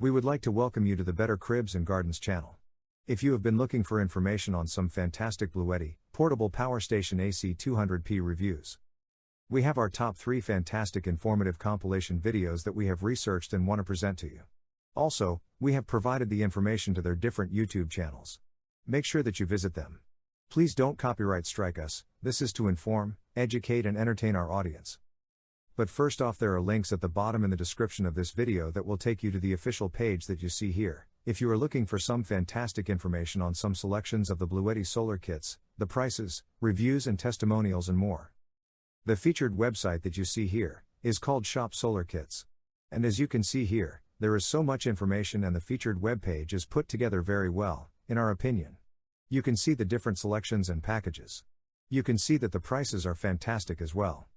We would like to welcome you to the Better Cribs and Gardens channel. If you have been looking for information on Some Fantastic Bluetti portable Power Station AC200p Reviews, we have our top 3 fantastic informative compilation videos that we have researched and want to present to you. Also, we have provided the information to their different YouTube channels. Make sure that you visit them. Please don't copyright strike us. This is to inform, educate and entertain our audience. But first off, there are links at the bottom in the description of this video that will take you to the official page that you see here, if you are looking for some fantastic information on some selections of the Bluetti Solar Kits, the prices, reviews and testimonials and more. The featured website that you see here is called Shop Solar Kits. And as you can see here, there is so much information and the featured webpage is put together very well, in our opinion. You can see the different selections and packages. You can see that the prices are fantastic as well.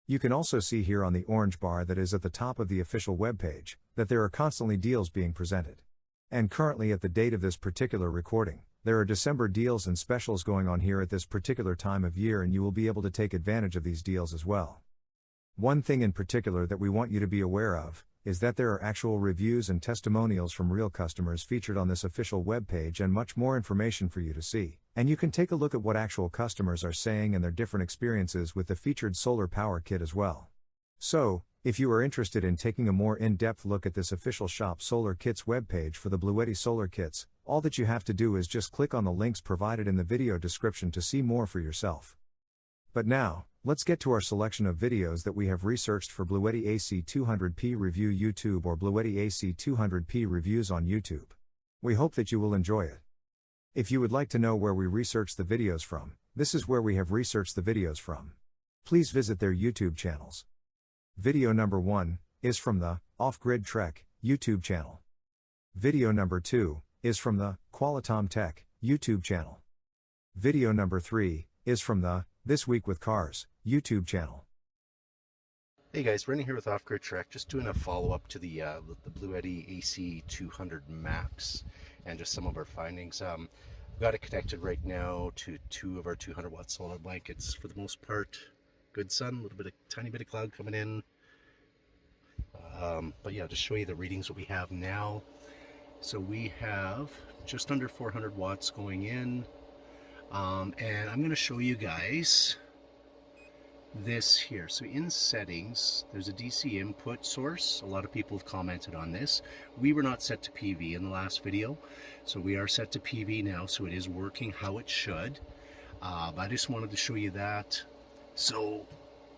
You can also see here on the orange bar that is at the top of the official webpage, that there are constantly deals being presented. And currently at the date of this particular recording, there are December deals and specials going on here at this particular time of year, and you will be able to take advantage of these deals as well. One thing in particular that we want you to be aware of, is that there are actual reviews and testimonials from real customers featured on this official webpage and much more information for you to see. And you can take a look at what actual customers are saying and their different experiences with the featured solar power kit as well. So, if you are interested in taking a more in-depth look at this official Shop Solar Kits webpage for the Bluetti Solar Kits, all that you have to do is just click on the links provided in the video description to see more for yourself. But now, let's get to our selection of videos that we have researched for Bluetti AC200p Review YouTube or Bluetti AC200p Reviews on YouTube. We hope that you will enjoy it. If you would like to know where we research the videos from, this is where we have researched the videos from. Please visit their YouTube channels. Video number 1 is from the Off-Grid Trek YouTube channel. Video number 2 is from the Qualitom Tech YouTube channel. Video number 3 is from the This Week with Cars YouTube channel. Hey guys, Rennie here with Off-Grid Trek, just doing a follow-up to the Bluetti AC200 Max and just some of our findings. I've got it connected right now to 2 of our 200-watt solar blankets. For the most part, good sun, tiny bit of cloud coming in. But yeah, just show you the readings that we have now. So we have just under 400 watts going in. And I'm going to show you guys this here. So in settings, there's a DC input source. A lot of people have commented on this. We were not set to PV in the last video, so we are set to PV now, so it is working how it should. But I just wanted to show you that. So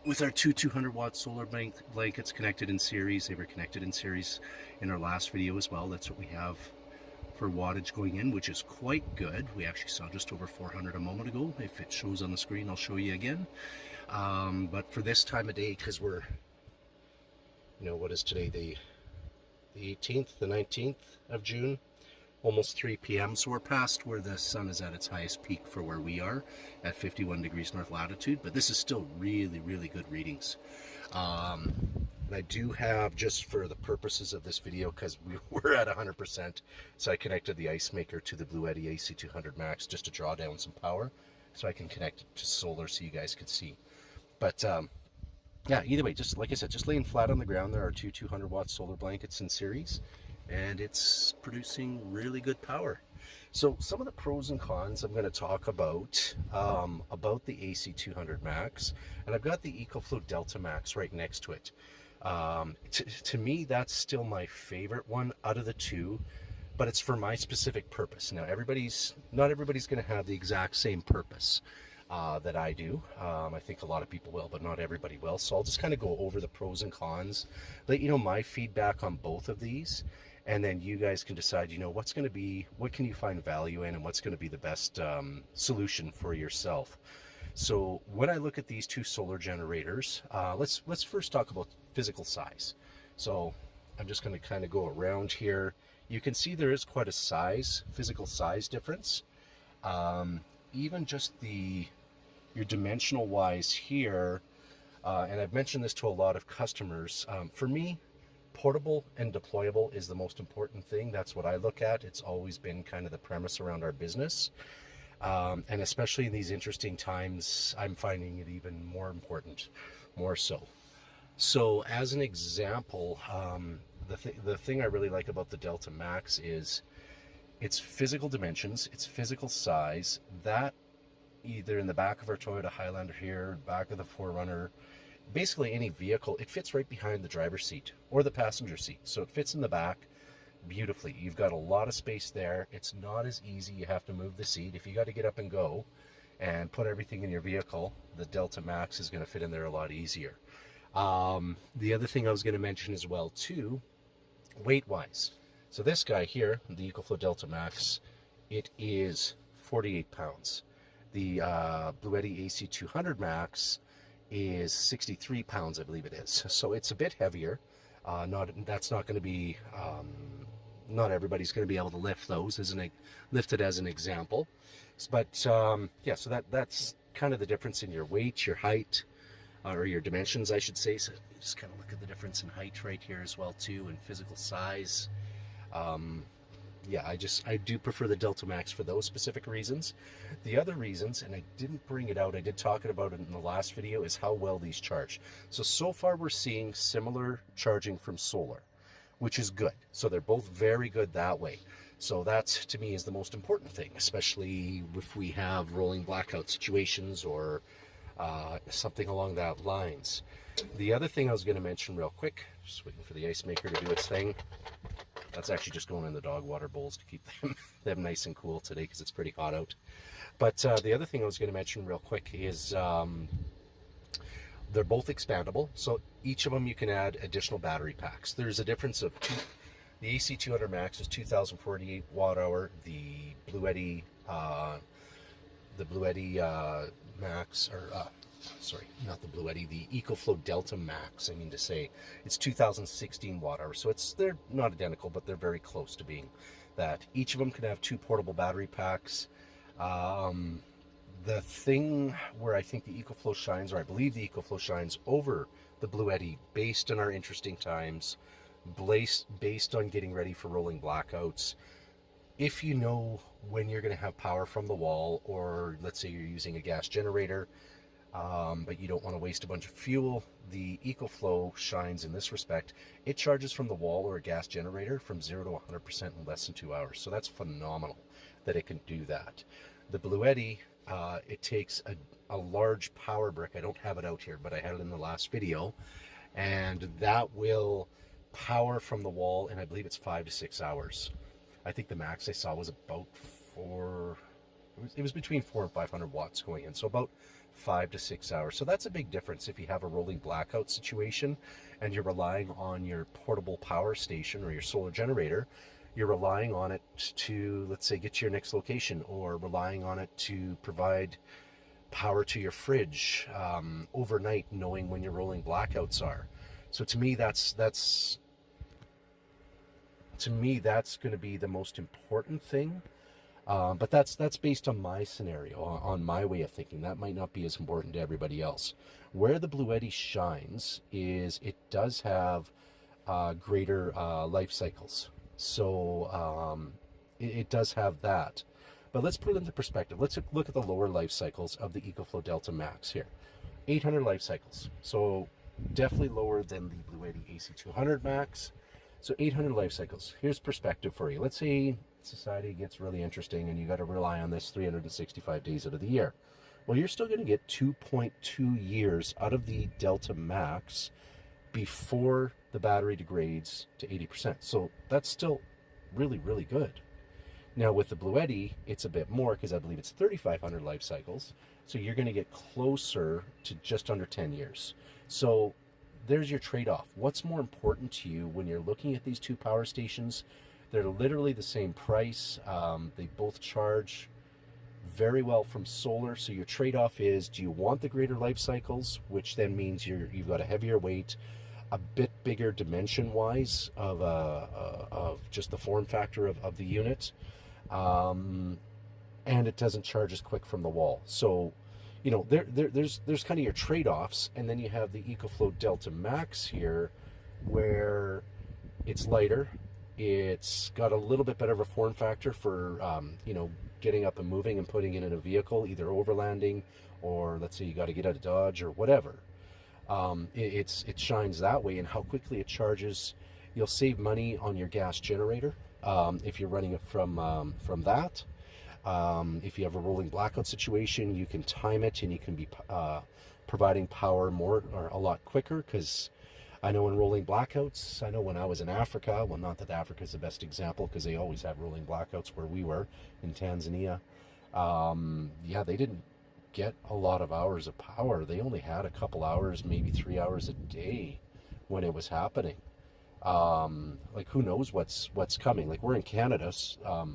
with our 200-watt solar blankets connected in series, they were connected in series in our last video as well. That's what we have for wattage going in, which is quite good. We actually saw just over 400 a moment ago. If it shows on the screen, I'll show you again. But for this time of day, because we're, what is today, the 18th, the 19th of June, almost 3 p.m. So we're past where the sun is at its highest peak for where we are at 51 degrees north latitude, but this is still really, really good readings. And I do have, just for the purposes of this video, because we're at 100%, so I connected the ice maker to the Bluetti AC200 Max just to draw down some power, so I can connect it to solar so you guys can see. But yeah, either way, just like I said, just laying flat on the ground. There are 2 200-watt solar blankets in series, and it's producing really good power. So some of the pros and cons I'm going to talk about the AC200 Max, and I've got the EcoFlow Delta Max right next to it. To me, that's still my favorite one out of the 2, but it's for my specific purpose. Now, not everybody's going to have the exact same purpose that I do. I think a lot of people will, but not everybody will. So I'll just kind of go over the pros and cons, let you know my feedback on both of these, and then you guys can decide, what can you find value in, and what's going to be the best solution for yourself. So when I look at these 2 solar generators, let's first talk about physical size. So I'm just going to kind of go around here. You can see there is quite a physical size difference. Even just your dimensional wise here, and I've mentioned this to a lot of customers, for me, portable and deployable is the most important thing. That's what I look at. It's always been kind of the premise around our business. And especially in these interesting times, I'm finding it even more important, more so. So as an example, the thing I really like about the Delta Max is its physical dimensions, its physical size. That either in the back of our Toyota Highlander here, back of the 4Runner, basically any vehicle, it fits right behind the driver's seat or the passenger seat. So it fits in the back beautifully. You've got a lot of space there. It's not as easy. You have to move the seat. If you got to get up and go and put everything in your vehicle, the Delta Max is going to fit in there a lot easier. The other thing I was going to mention as well too, weight-wise. So this guy here, the EcoFlow Delta Max, it is 48 pounds. The Bluetti AC200 Max is 63 pounds, I believe it is. So it's a bit heavier. That's not going to be, not everybody's going to be able to lift those, lift it as an example. But yeah, so that's kind of the difference in your weight, your height, or your dimensions, I should say. So just kind of look at the difference in height right here as well too, and physical size. Yeah, I do prefer the Delta Max for those specific reasons. The other reasons, and I didn't bring it out, I did talk about it in the last video, is how well these charge. So far we're seeing similar charging from solar, which is good. So they're both very good that way. So that, to me, is the most important thing, especially if we have rolling blackout situations or something along that lines. The other thing I was going to mention real quick, just waiting for the ice maker to do its thing. That's actually just going in the dog water bowls to keep them nice and cool today because it's pretty hot out. But the other thing I was going to mention real quick is they're both expandable. So each of them you can add additional battery packs. There's a difference of the AC200 Max is 2,048 watt hour. The Bluetti Max, or sorry, not the Bluetti, the EcoFlow Delta Max, I mean to say, it's 2016 watt hours. So they're not identical, but they're very close to being that. Each of them can have 2 portable battery packs. The thing where I think the EcoFlow shines, or I believe the EcoFlow shines over the Bluetti, based on our interesting times, based on getting ready for rolling blackouts, if you know when you're going to have power from the wall, or let's say you're using a gas generator, but you don't want to waste a bunch of fuel, the EcoFlow shines in this respect. It charges from the wall or a gas generator from 0 to 100% in less than 2 hours. So that's phenomenal that it can do that. The Bluetti, it takes a large power brick. I don't have it out here, but I had it in the last video. And that will power from the wall, and I believe it's 5 to 6 hours. I think the max I saw was about it was between 400 and 500 watts going in. So about 5 to 6 hours. So that's a big difference if you have a rolling blackout situation and you're relying on your portable power station or your solar generator. You're relying on it to, let's say, get to your next location, or relying on it to provide power to your fridge overnight, knowing when your rolling blackouts are. So to me, that's going to be the most important thing. But that's based on my scenario, on my way of thinking. That might not be as important to everybody else. Where the Bluetti shines is it does have greater life cycles. So it does have that. But let's put it into perspective. Let's look at the lower life cycles of the EcoFlow Delta Max here. 800 life cycles. So definitely lower than the Bluetti AC200 Max. So 800 life cycles. Here's perspective for you. Let's say society gets really interesting and you got to rely on this 365 days out of the year. Well, you're still going to get 2.2 years out of the Delta Max before the battery degrades to 80%. So that's still really, really good. Now with the Bluetti, it's a bit more because I believe it's 3,500 life cycles. So you're going to get closer to just under 10 years. So there's your trade-off. What's more important to you when you're looking at these two power stations? They're literally the same price. They both charge very well from solar. So your trade-off is, do you want the greater life cycles, which then means you've got a heavier weight, a bit bigger dimension-wise of just the form factor of the unit, and it doesn't charge as quick from the wall. So, you know, there's kind of your trade-offs, and then you have the EcoFlow Delta Max here, where it's lighter. It's got a little bit better of a form factor for, you know, getting up and moving and putting it in a vehicle, either overlanding or let's say you got to get out of Dodge or whatever. It shines that way, and how quickly it charges You'll save money on your gas generator if you're running it from that. If you have a rolling blackout situation, you can time it and you can be providing power more or a lot quicker, because I know in rolling blackouts, I know when I was in Africa, well, not that Africa is the best example because they always have rolling blackouts where we were in Tanzania. Yeah, they didn't get a lot of hours of power. They only had a couple hours, maybe 3 hours a day when it was happening. Like, who knows what's coming? Like, we're in Canada,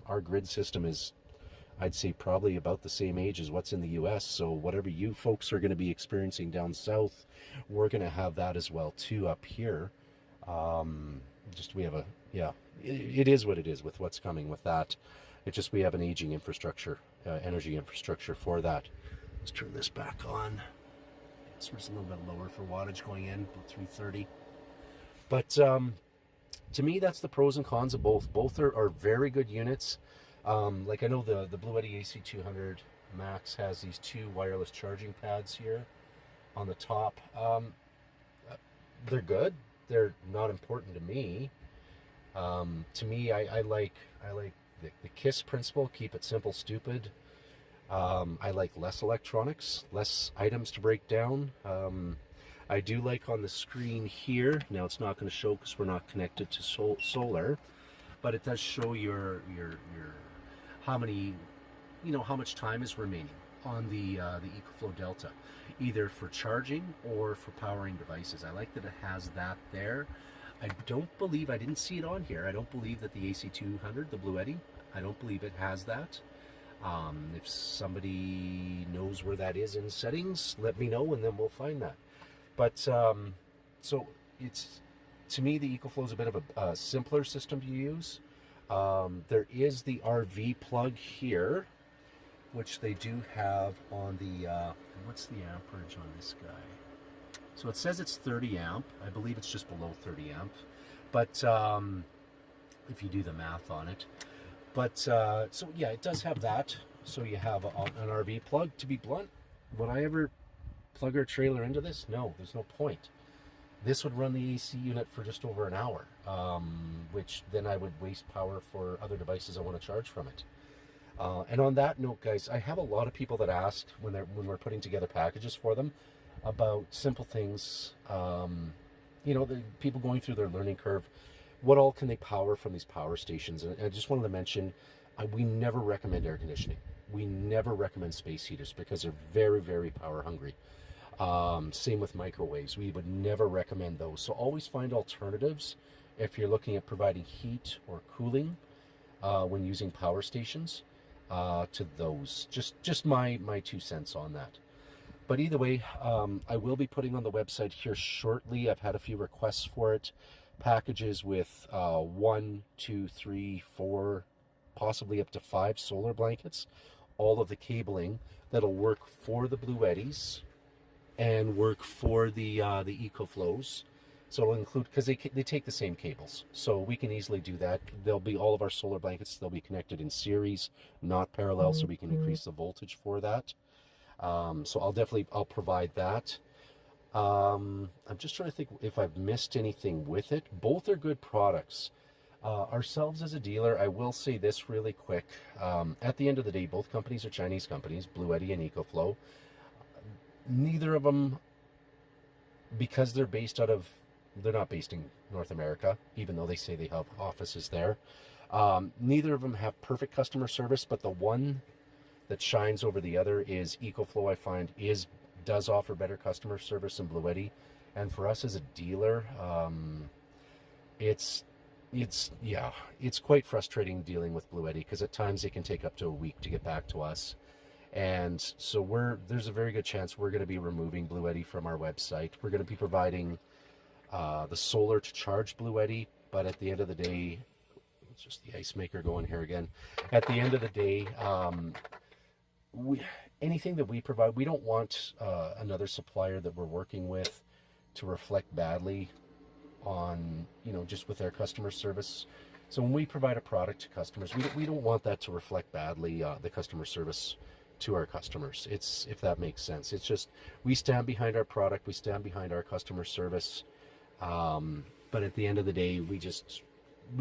our grid system is, I'd say, probably about the same age as what's in the US. So whatever you folks are going to be experiencing down south, we're going to have that as well too up here. Just we have a, yeah, it is what it is with what's coming with that. It's just we have an aging infrastructure, energy infrastructure for that. Let's turn this back on. So it's a little bit lower for wattage going in, about 330. But to me, that's the pros and cons of both. Both are very good units. Like, I know the Bluetti AC200 Max has these 2 wireless charging pads here on the top. They're good. They're not important to me. To me, I like the KISS principle, keep it simple, stupid. I like less electronics, less items to break down. I do like on the screen here, now it's not going to show because we're not connected to solar, but it does show your how many, how much time is remaining on the EcoFlow Delta, either for charging or for powering devices. I like that it has that there. I didn't see it on here. I don't believe that the AC200, the Bluetti, I don't believe it has that. If somebody knows where that is in settings, let me know and then we'll find that. But so it's, to me, the EcoFlow is a bit of a simpler system to use. There is the RV plug here, which they do have on the, what's the amperage on this guy? So it says it's 30 amp. I believe it's just below 30 amp. But if you do the math on it. But so yeah, it does have that. So you have an RV plug. To be blunt, would I ever plug our trailer into this? No, there's no point. This would run the AC unit for just over an hour, which then I would waste power for other devices I want to charge from it. And on that note, guys, I have a lot of people that ask when we're putting together packages for them about simple things. The people going through their learning curve. What all can they power from these power stations? And I just wanted to mention, we never recommend air conditioning. We never recommend space heaters because they're very, very power hungry. Same with microwaves. We would never recommend those. So always find alternatives if you're looking at providing heat or cooling when using power stations to those. Just my 2 cents on that. But either way, I will be putting on the website here shortly. I've had a few requests for it. Packages with 1, 2, 3, 4, possibly up to 5 solar blankets. All of the cabling that'll work for the Bluettis and work for the EcoFlows. So it'll include, because they take the same cables, so we can easily do that. There'll be all of our solar blankets. They'll be connected in series, not parallel, so we can increase the voltage for that. So I'll provide that. I'm just trying to think if I've missed anything with it. Both are good products. Ourselves as a dealer, I will say this really quick. At the end of the day, both companies are Chinese companies, Bluetti and EcoFlow. Neither of them, because they're not based in North America, even though they say they have offices there. Neither of them have perfect customer service, but the one that shines over the other is EcoFlow. I find does offer better customer service than Bluetti, and for us as a dealer, it's quite frustrating dealing with Bluetti because at times it can take up to a week to get back to us. And so there's a very good chance we're going to be removing Bluetti from our website. We're going to be providing the solar to charge Bluetti, but at the end of the day, it's just the ice maker going here again. At the end of the day, anything that we provide, we don't want another supplier that we're working with to reflect badly on, just with their customer service. So when we provide a product to customers, we don't want that to reflect badly the customer service to our customers. If that makes sense. It's just, we stand behind our product, we stand behind our customer service. But at the end of the day, we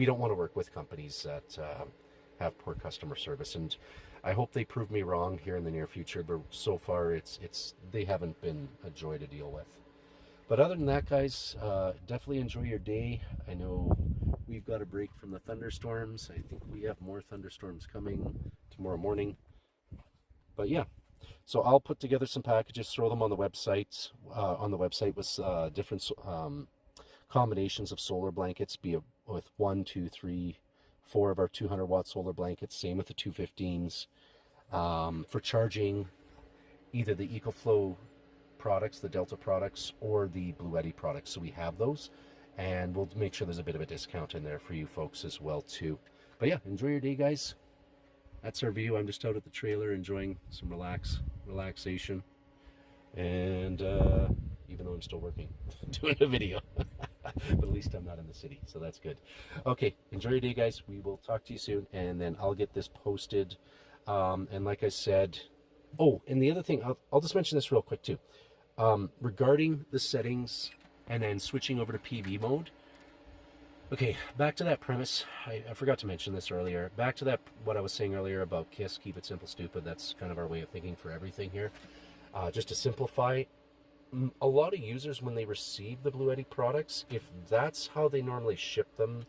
don't want to work with companies that have poor customer service. And I hope they prove me wrong here in the near future, but so far they haven't been a joy to deal with. But other than that, guys, definitely enjoy your day. I know we've got a break from the thunderstorms. I think we have more thunderstorms coming tomorrow morning. But yeah, so I'll put together some packages, throw them on the website. With different combinations of solar blankets, be it with 1, 2, 3, 4 of our 200-watt solar blankets. Same with the 215s. For charging, either the EcoFlow products, the Delta products, or the Bluetti products. So we have those, and we'll make sure there's a bit of a discount in there for you folks as well too. But yeah, enjoy your day, guys. That's our video. I'm just out at the trailer enjoying some relaxation, and even though I'm still working, doing a video, but at least I'm not in the city, so that's good. Okay, enjoy your day, guys. We will talk to you soon, and then I'll get this posted. And like I said, oh, and the other thing, I'll just mention this real quick too. Regarding the settings and then switching over to PV mode. Okay, back to that premise. I forgot to mention this earlier. Back to that, what I was saying earlier about KISS, keep it simple, stupid. That's kind of our way of thinking for everything here. Just to simplify, a lot of users, when they receive the Bluetti products, if that's how they normally ship them,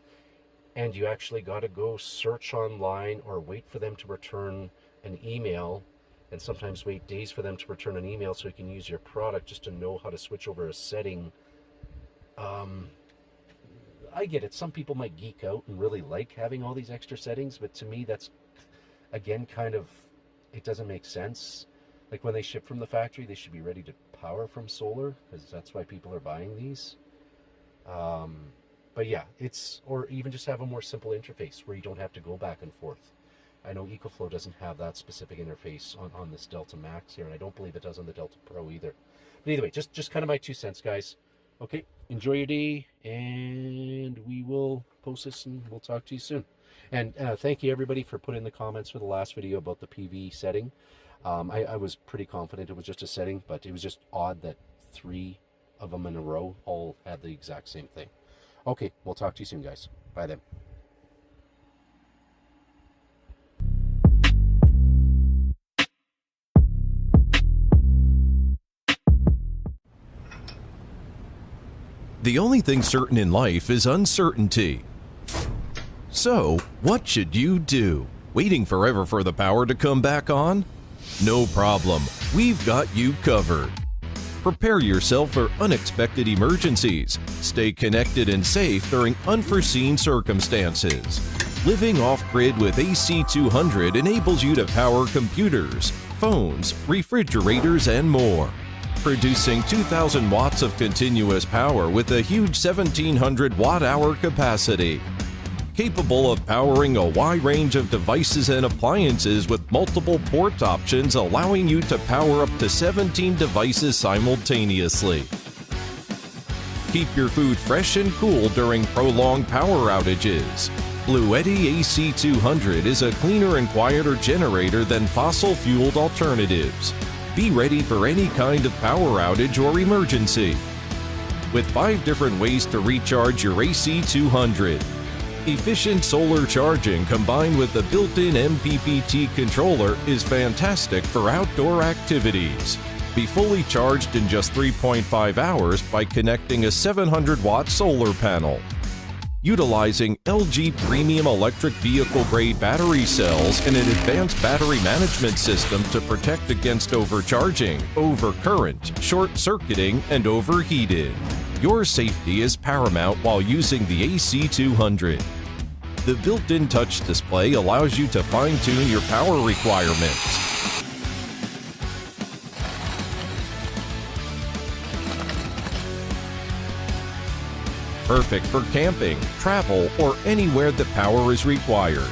and you actually got to go search online or wait for them to return an email, and sometimes wait days for them to return an email so you can use your product just to know how to switch over a setting. I get it. Some people might geek out and really like having all these extra settings, but to me, that's, again, kind of, it doesn't make sense. Like when they ship from the factory, they should be ready to power from solar, because that's why people are buying these. But yeah, or even just have a more simple interface where you don't have to go back and forth. I know EcoFlow doesn't have that specific interface on this Delta Max here, and I don't believe it does on the Delta Pro either. But either way, just kind of my 2 cents, guys. Okay, enjoy your day, and we will post this, and we'll talk to you soon. And thank you, everybody, for putting in the comments for the last video about the PV setting. I was pretty confident it was just a setting, but it was just odd that 3 of them in a row all had the exact same thing. Okay, we'll talk to you soon, guys. Bye then. The only thing certain in life is uncertainty. So, what should you do? Waiting forever for the power to come back on? No problem, we've got you covered. Prepare yourself for unexpected emergencies. Stay connected and safe during unforeseen circumstances. Living off-grid with AC200 enables you to power computers, phones, refrigerators, and more. Producing 2,000 watts of continuous power with a huge 1,700 watt-hour capacity. Capable of powering a wide range of devices and appliances with multiple port options, allowing you to power up to 17 devices simultaneously. Keep your food fresh and cool during prolonged power outages. Bluetti AC200 is a cleaner and quieter generator than fossil-fueled alternatives. Be ready for any kind of power outage or emergency. With 5 different ways to recharge your AC200. Efficient solar charging combined with the built-in MPPT controller is fantastic for outdoor activities. Be fully charged in just 3.5 hours by connecting a 700-watt solar panel. Utilizing LG Premium Electric Vehicle Grade battery cells and an advanced battery management system to protect against overcharging, overcurrent, short-circuiting, and overheated. Your safety is paramount while using the AC200. The built-in touch display allows you to fine-tune your power requirements. Perfect for camping, travel, or anywhere that power is required.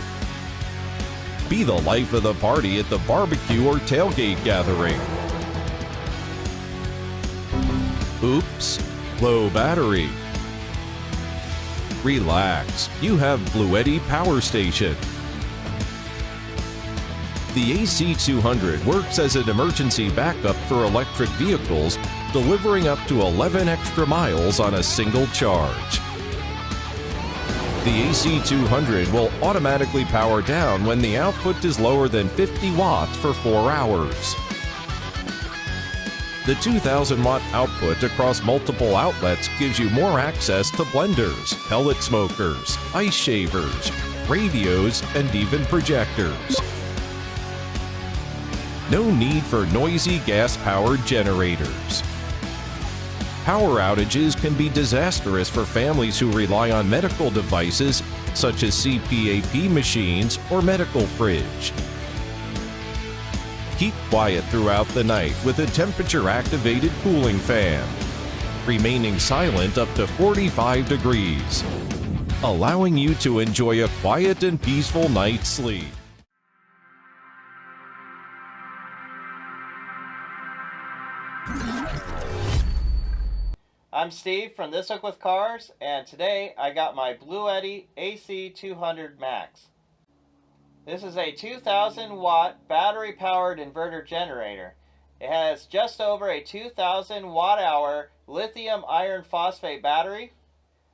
Be the life of the party at the barbecue or tailgate gathering. Oops, low battery. Relax, you have Bluetti Power Station. The AC200 works as an emergency backup for electric vehicles, delivering up to 11 extra miles on a single charge. The AC200 will automatically power down when the output is lower than 50 watts for 4 hours. The 2,000 watt output across multiple outlets gives you more access to blenders, pellet smokers, ice shavers, radios, and even projectors. No need for noisy gas-powered generators. Power outages can be disastrous for families who rely on medical devices such as CPAP machines or medical fridge. Keep quiet throughout the night with a temperature-activated cooling fan, remaining silent up to 45 degrees, allowing you to enjoy a quiet and peaceful night's sleep. I'm Steve from This Hook with Cars, and today I got my Bluetti AC200 Max. This is a 2,000 watt battery powered inverter generator. It has just over a 2,000 watt hour lithium iron phosphate battery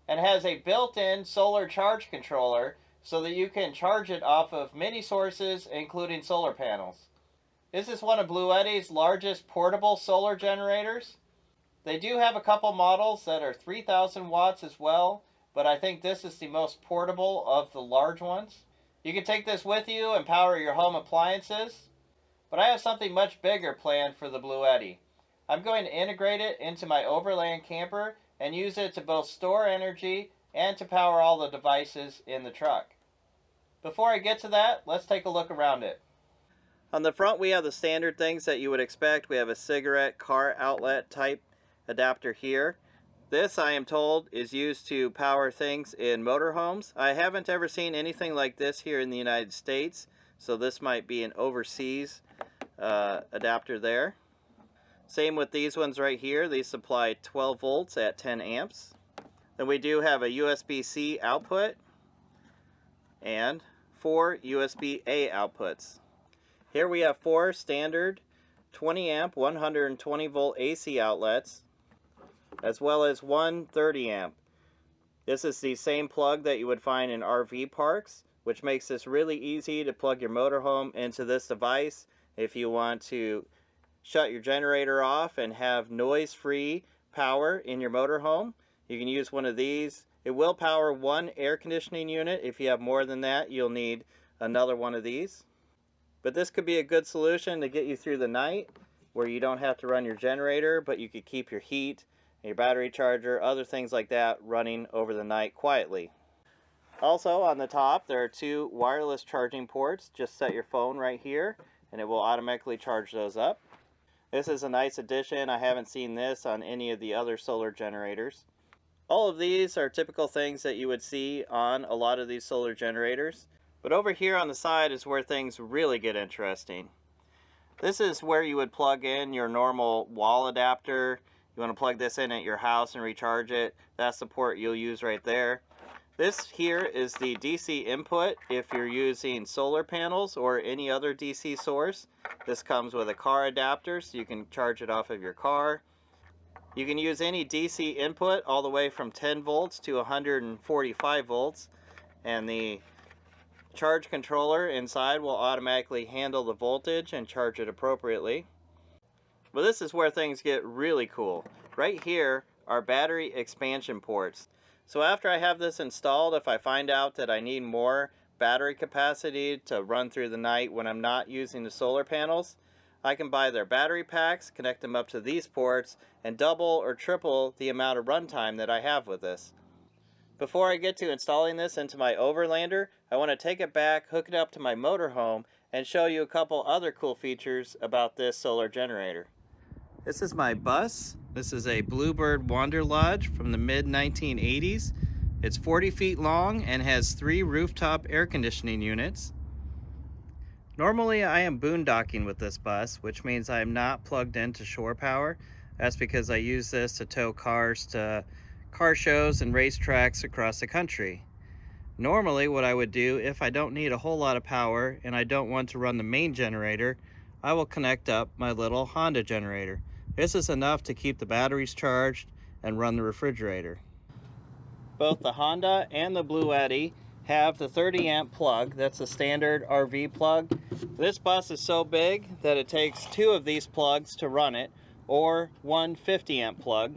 and has a built-in solar charge controller so that you can charge it off of many sources including solar panels. This is one of Bluetti's largest portable solar generators. They do have a couple models that are 3,000 watts as well, but I think this is the most portable of the large ones. You can take this with you and power your home appliances, but I have something much bigger planned for the Bluetti. I'm going to integrate it into my overland camper and use it to both store energy and to power all the devices in the truck. Before I get to that, let's take a look around it. On the front we have the standard things that you would expect. We have a cigarette car outlet type adapter here. This, I am told, is used to power things in motorhomes. I haven't ever seen anything like this here in the United States, so this might be an overseas adapter there. Same with these ones right here. These supply 12 volts at 10 amps. Then we do have a USB-C output and 4 USB-A outputs. Here we have 4 standard 20 amp 120 volt AC outlets, as well as one 30 amp. This is the same plug that you would find in RV parks, which makes this really easy to plug your motorhome into this device if you want to shut your generator off and have noise-free power in your motorhome. You can use one of these. It will power one air conditioning unit. If you have more than that, you'll need another one of these. But this could be a good solution to get you through the night where you don't have to run your generator, but you could keep your heat, your battery charger, other things like that running over the night quietly. Also on the top there are 2 wireless charging ports. Just set your phone right here and it will automatically charge those up. This is a nice addition. I haven't seen this on any of the other solar generators. All of these are typical things that you would see on a lot of these solar generators. But over here on the side is where things really get interesting. This is where you would plug in your normal wall adapter. You want to plug this in at your house and recharge it. That's the port you'll use right there. This here is the DC input if you're using solar panels or any other DC source. This comes with a car adapter so you can charge it off of your car. You can use any DC input all the way from 10 volts to 145 volts, and the charge controller inside will automatically handle the voltage and charge it appropriately. But this is where things get really cool. Right here are battery expansion ports. So after I have this installed, if I find out that I need more battery capacity to run through the night when I'm not using the solar panels, I can buy their battery packs, connect them up to these ports, and double or triple the amount of runtime that I have with this. Before I get to installing this into my Overlander, I want to take it back, hook it up to my motorhome, and show you a couple other cool features about this solar generator. This is my bus. This is a Bluebird Wander Lodge from the mid-1980s. It's 40 feet long and has 3 rooftop air conditioning units. Normally I am boondocking with this bus, which means I am not plugged into shore power. That's because I use this to tow cars to car shows and racetracks across the country. Normally what I would do, if I don't need a whole lot of power and I don't want to run the main generator, I will connect up my little Honda generator. This is enough to keep the batteries charged and run the refrigerator. Both the Honda and the Bluetti have the 30 amp plug. That's a standard RV plug. This bus is so big that it takes 2 of these plugs to run it, or one 50 amp plug.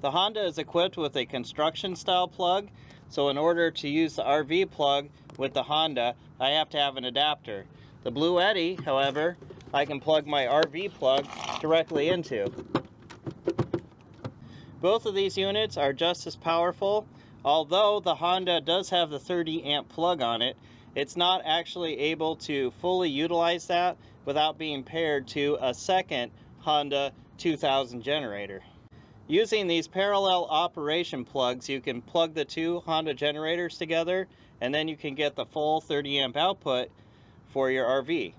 The Honda is equipped with a construction style plug, so in order to use the RV plug with the Honda, I have to have an adapter. The Bluetti, however, I can plug my RV plug directly into. Both of these units are just as powerful. Although the Honda does have the 30 amp plug on it, it's not actually able to fully utilize that without being paired to a second Honda 2000 generator. Using these parallel operation plugs, you can plug the 2 Honda generators together, and then you can get the full 30 amp output for your RV.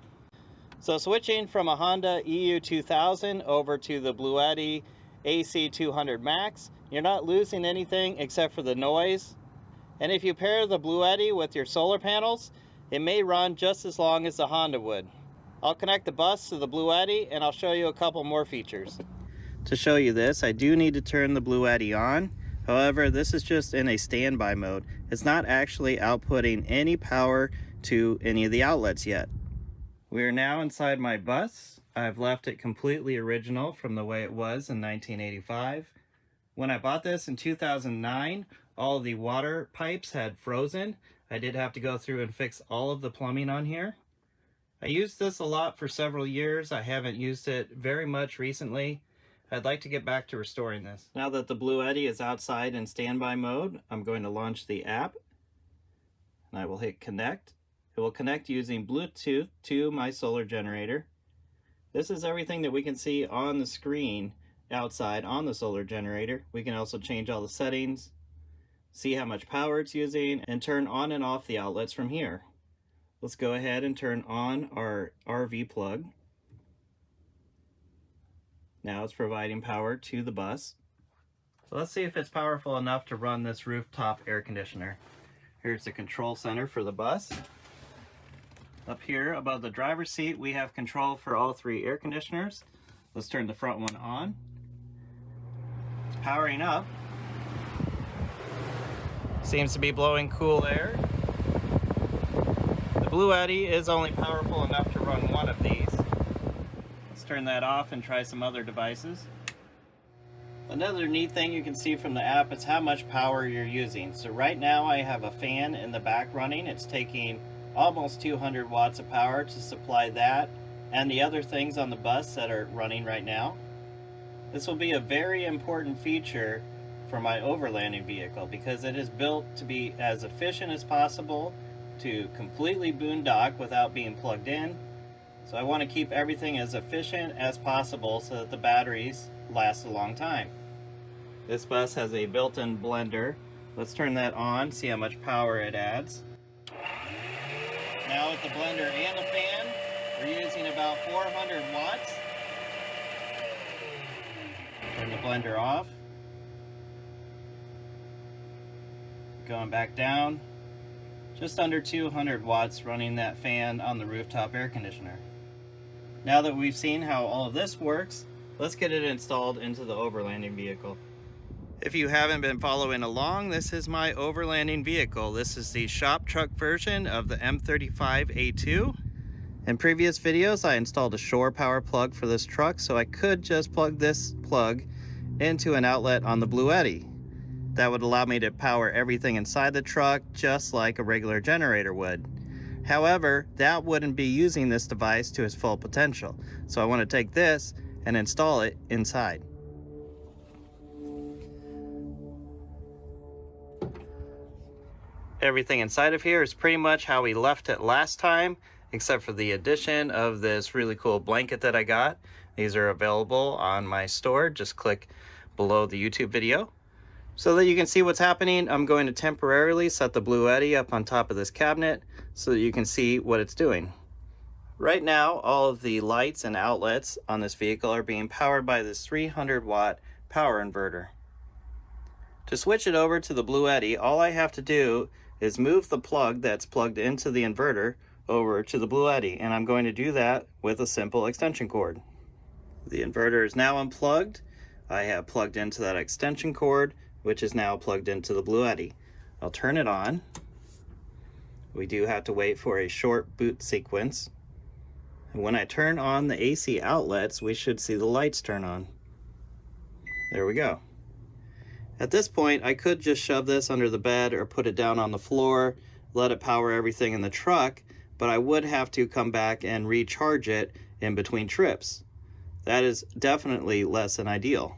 So switching from a Honda EU2000 over to the Bluetti AC200 Max, you're not losing anything except for the noise. And if you pair the Bluetti with your solar panels, it may run just as long as the Honda would. I'll connect the bus to the Bluetti and I'll show you a couple more features. To show you this, I do need to turn the Bluetti on. However, this is just in a standby mode. It's not actually outputting any power to any of the outlets yet. We are now inside my bus. I've left it completely original from the way it was in 1985. When I bought this in 2009, all of the water pipes had frozen. I did have to go through and fix all of the plumbing on here. I used this a lot for several years. I haven't used it very much recently. I'd like to get back to restoring this. Now that the Bluetti is outside in standby mode, I'm going to launch the app. And I will hit connect. It will connect using Bluetooth to my solar generator. This is everything that we can see on the screen outside on the solar generator. We can also change all the settings, see how much power it's using, and turn on and off the outlets from here. Let's go ahead and turn on our RV plug. Now it's providing power to the bus. So let's see if it's powerful enough to run this rooftop air conditioner. Here's the control center for the bus. Up here above the driver's seat, we have control for all 3 air conditioners. Let's turn the front one on. It's powering up. Seems to be blowing cool air. The Bluetti is only powerful enough to run one of these. Let's turn that off and try some other devices. Another neat thing you can see from the app is how much power you're using. So right now I have a fan in the back running. It's taking almost 200 watts of power to supply that and the other things on the bus that are running right now. This will be a very important feature for my overlanding vehicle because it is built to be as efficient as possible to completely boondock without being plugged in. So I want to keep everything as efficient as possible so that the batteries last a long time. This bus has a built-in blender. Let's turn that on, see how much power it adds. Now with the blender and the fan, we're using about 400 watts. Turn the blender off. Going back down. Just under 200 watts running that fan on the rooftop air conditioner. Now that we've seen how all of this works, let's get it installed into the overlanding vehicle. If you haven't been following along, this is my overlanding vehicle. This is the shop truck version of the M35A2. In previous videos, I installed a shore power plug for this truck, so I could just plug this plug into an outlet on the Bluetti. That would allow me to power everything inside the truck just like a regular generator would. However, that wouldn't be using this device to its full potential. So I want to take this and install it inside. Everything inside of here is pretty much how we left it last time, except for the addition of this really cool blanket that I got. These are available on my store. Just click below the YouTube video. So that you can see what's happening, I'm going to temporarily set the Bluetti up on top of this cabinet so that you can see what it's doing. Right now, all of the lights and outlets on this vehicle are being powered by this 300 watt power inverter. To switch it over to the Bluetti, all I have to do is move the plug that's plugged into the inverter over to the Bluetti, and I'm going to do that with a simple extension cord. The inverter is now unplugged. I have plugged into that extension cord which is now plugged into the Bluetti. I'll turn it on. We do have to wait for a short boot sequence. And when I turn on the AC outlets, we should see the lights turn on. There we go. At this point, I could just shove this under the bed or put it down on the floor, let it power everything in the truck, but I would have to come back and recharge it in between trips. That is definitely less than ideal.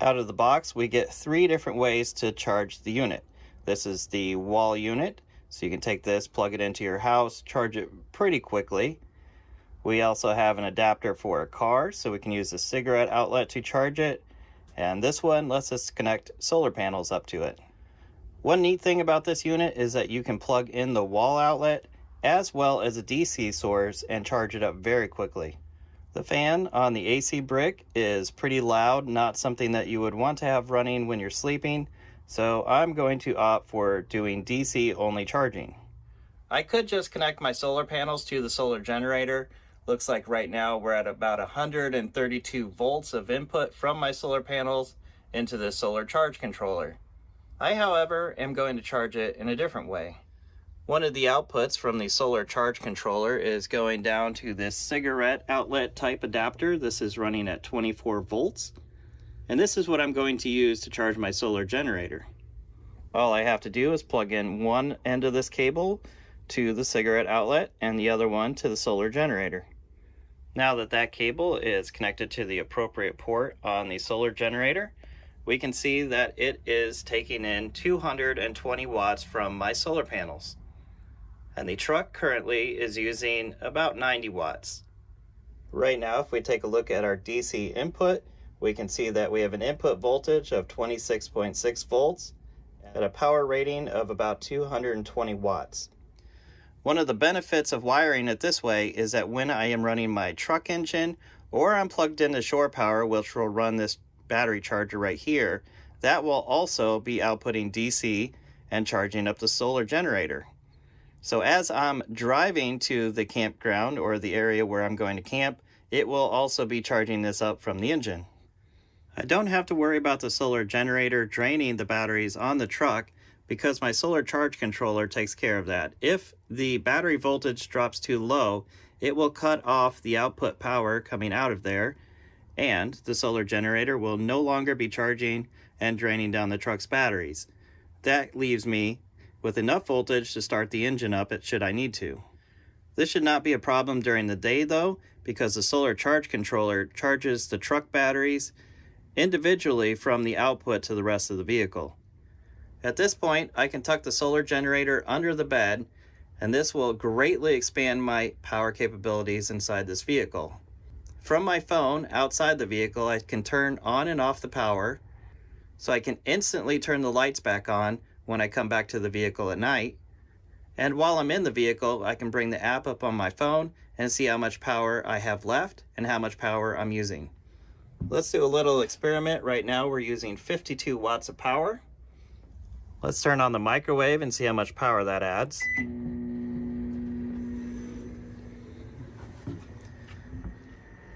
Out of the box, we get 3 different ways to charge the unit. This is the wall unit, so you can take this, plug it into your house, charge it pretty quickly. We also have an adapter for a car, so we can use the cigarette outlet to charge it. And this one lets us connect solar panels up to it. One neat thing about this unit is that you can plug in the wall outlet as well as a DC source and charge it up very quickly. The fan on the AC brick is pretty loud, not something that you would want to have running when you're sleeping, so I'm going to opt for doing DC only charging. I could just connect my solar panels to the solar generator. Looks like right now we're at about 132 volts of input from my solar panels into the solar charge controller. I, however, am going to charge it in a different way. One of the outputs from the solar charge controller is going down to this cigarette outlet type adapter. This is running at 24 volts. And this is what I'm going to use to charge my solar generator. All I have to do is plug in one end of this cable to the cigarette outlet and the other one to the solar generator. Now that that cable is connected to the appropriate port on the solar generator, we can see that it is taking in 220 watts from my solar panels. And the truck currently is using about 90 watts. Right now, if we take a look at our DC input, we can see that we have an input voltage of 26.6 volts at a power rating of about 220 watts. One of the benefits of wiring it this way is that when I am running my truck engine or I'm plugged into shore power, which will run this battery charger right here, that will also be outputting DC and charging up the solar generator. So as I'm driving to the campground or the area where I'm going to camp, it will also be charging this up from the engine. I don't have to worry about the solar generator draining the batteries on the truck because my solar charge controller takes care of that. If the battery voltage drops too low, it will cut off the output power coming out of there, and the solar generator will no longer be charging and draining down the truck's batteries. That leaves me with enough voltage to start the engine up should I need to. This should not be a problem during the day though, because the solar charge controller charges the truck batteries individually from the output to the rest of the vehicle. At this point, I can tuck the solar generator under the bed, and this will greatly expand my power capabilities inside this vehicle. From my phone outside the vehicle, I can turn on and off the power, so I can instantly turn the lights back on when I come back to the vehicle at night. And while I'm in the vehicle, I can bring the app up on my phone and see how much power I have left and how much power I'm using. Let's do a little experiment. Right now we're using 52 watts of power. Let's turn on the microwave and see how much power that adds.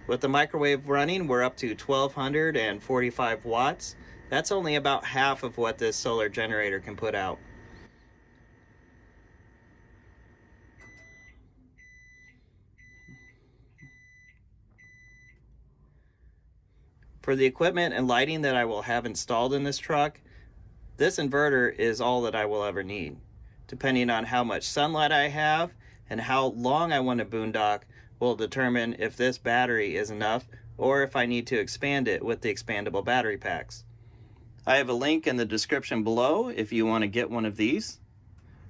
With the microwave running, we're up to 1245 watts. That's only about half of what this solar generator can put out. For the equipment and lighting that I will have installed in this truck, this inverter is all that I will ever need. Depending on how much sunlight I have and how long I want to boondock will determine if this battery is enough or if I need to expand it with the expandable battery packs. I have a link in the description below if you want to get one of these.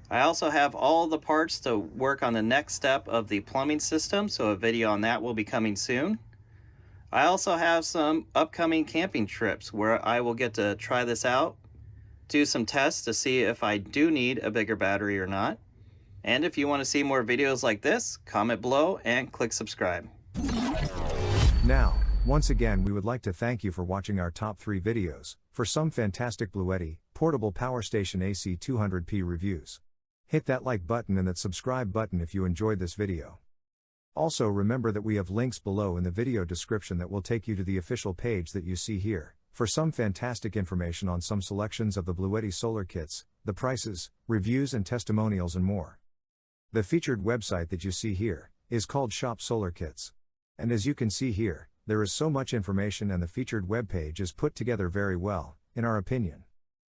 I also have all the parts to work on the next step of the plumbing system, so a video on that will be coming soon. I also have some upcoming camping trips where I will get to try this out, do some tests to see if I do need a bigger battery or not. And if you want to see more videos like this, comment below and click subscribe. Now, once again we would like to thank you for watching our top 3 videos for Some Fantastic Bluetti Portable Power Station AC200p Reviews. Hit that like button and that subscribe button if you enjoyed this video. Also remember that we have links below in the video description that will take you to the official page that you see here, For some fantastic information on some selections of the Bluetti Solar Kits, the prices, reviews and testimonials and more. The featured website that you see here is called Shop Solar Kits. And as you can see here, there is so much information and the featured webpage is put together very well, in our opinion.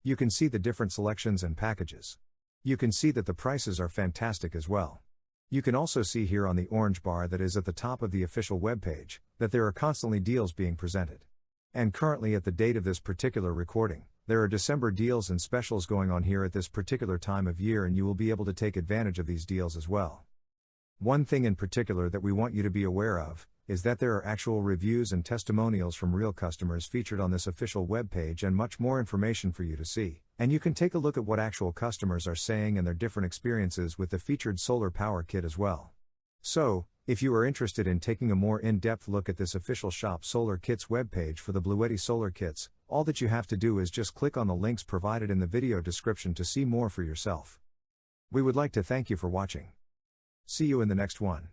You can see the different selections and packages. You can see that the prices are fantastic as well. You can also see here on the orange bar that is at the top of the official webpage, that there are constantly deals being presented. And currently at the date of this particular recording, there are December deals and specials going on here at this particular time of year, and you will be able to take advantage of these deals as well. One thing in particular that we want you to be aware of is that there are actual reviews and testimonials from real customers featured on this official webpage and much more information for you to see, and you can take a look at what actual customers are saying and their different experiences with the featured solar power kit as well. So, if you are interested in taking a more in-depth look at this official Shop Solar Kits webpage for the Bluetti Solar Kits, all that you have to do is just click on the links provided in the video description to see more for yourself. We would like to thank you for watching. See you in the next one.